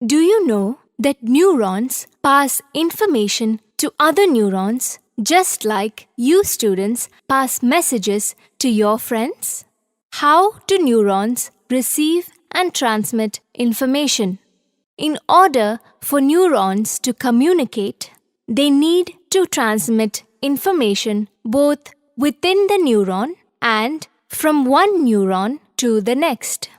Do you know that neurons pass information to other neurons just like you students pass messages to your friends? How do neurons receive and transmit information? In order for neurons to communicate, they need to transmit information both within the neuron and from one neuron to the next.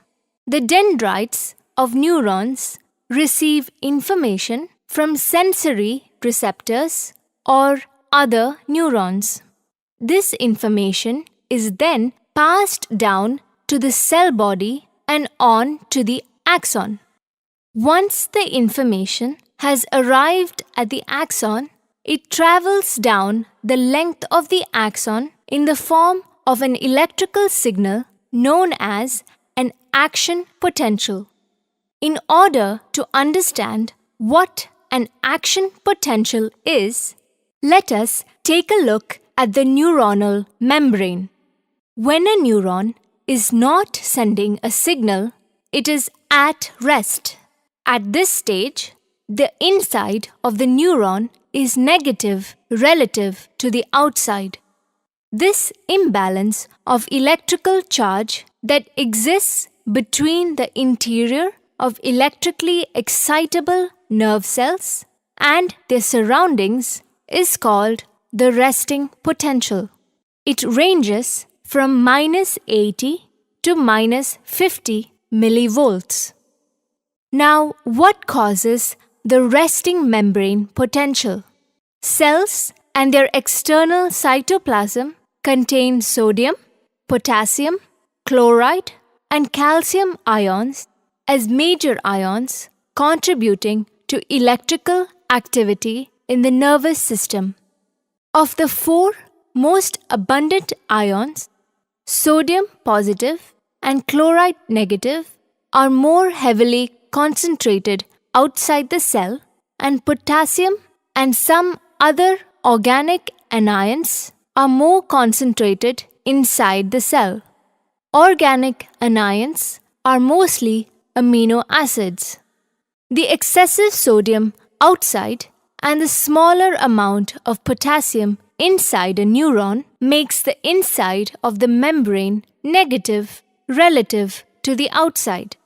The dendrites of neurons receive information from sensory receptors or other neurons. This information is then passed down to the cell body and on to the axon. Once the information has arrived at the axon, it travels down the length of the axon in the form of an electrical signal known as an action potential. In order to understand what an action potential is, let us take a look at the neuronal membrane. When a neuron is not sending a signal, it is at rest. At this stage, the inside of the neuron is negative relative to the outside. This imbalance of electrical charge that exists between the interior of electrically excitable nerve cells and their surroundings is called the resting potential. It ranges from -80 to -50 millivolts. Now, what causes the resting membrane potential? Cells and their external cytoplasm contain sodium, potassium, chloride, and calcium ions as major ions contributing to electrical activity in the nervous system. Of the four most abundant ions, sodium positive and chloride negative are more heavily concentrated outside the cell, and potassium and some other organic anions are more concentrated inside the cell. Organic anions are mostly amino acids. The excessive sodium outside and the smaller amount of potassium inside a neuron makes the inside of the membrane negative relative to the outside.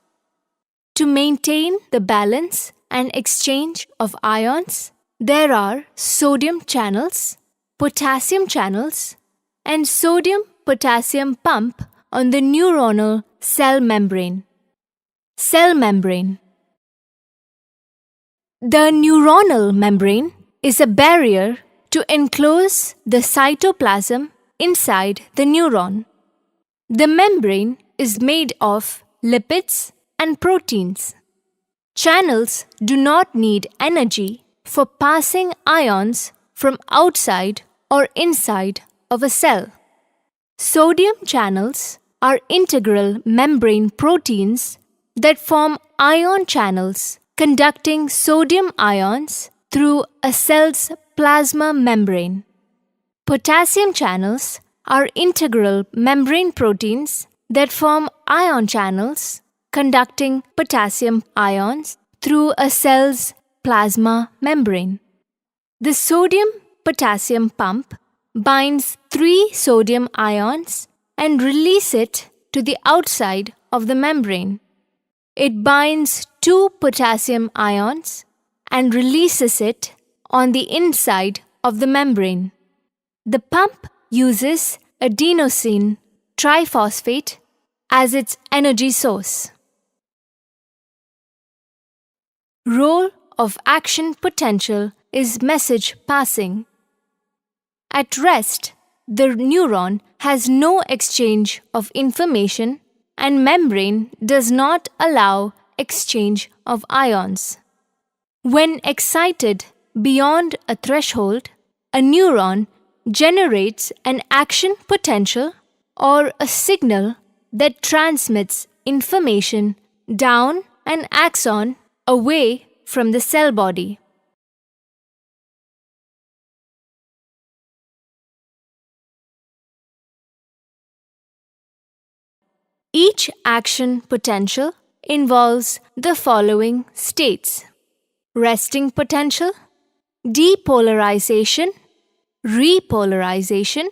To maintain the balance and exchange of ions, there are sodium channels, potassium channels, and sodium-potassium pump on the neuronal cell membrane. Cell membrane. The neuronal membrane is a barrier to enclose the cytoplasm inside the neuron. The membrane is made of lipids and proteins. Channels do not need energy for passing ions from outside or inside of a cell. Sodium channels are integral membrane proteins that form ion channels conducting sodium ions through a cell's plasma membrane. Potassium channels are integral membrane proteins that form ion channels conducting potassium ions through a cell's plasma membrane. The sodium-potassium pump binds 3 sodium ions and releases it to the outside of the membrane. It binds 2 potassium ions and releases it on the inside of the membrane. The pump uses adenosine triphosphate as its energy source. Role of action potential is message passing. At rest, the neuron has no exchange of information and membrane does not allow exchange of ions. When excited beyond a threshold, a neuron generates an action potential or a signal that transmits information down an axon away from the cell body. Each action potential involves the following states: resting potential, depolarization, repolarization,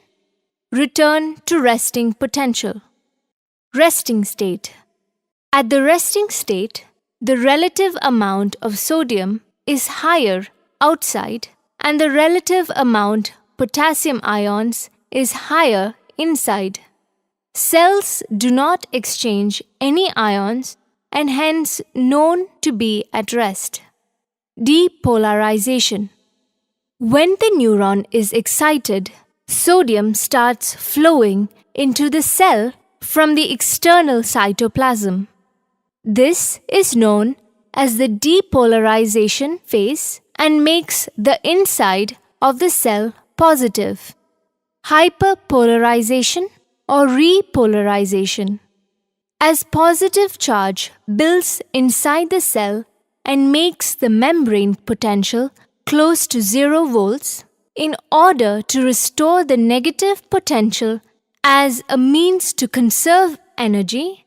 return to resting potential. Resting state. At the resting state, the relative amount of sodium is higher outside and the relative amount potassium ions is higher inside. Cells do not exchange any ions and hence known to be at rest. Depolarization. When the neuron is excited, sodium starts flowing into the cell from the external cytoplasm. This is known as the depolarization phase and makes the inside of the cell positive. Hyperpolarization or repolarization. As positive charge builds inside the cell and makes the membrane potential close to 0 volts, in order to restore the negative potential as a means to conserve energy,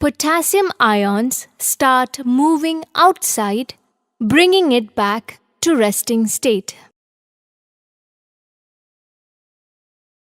potassium ions start moving outside, bringing it back to resting state.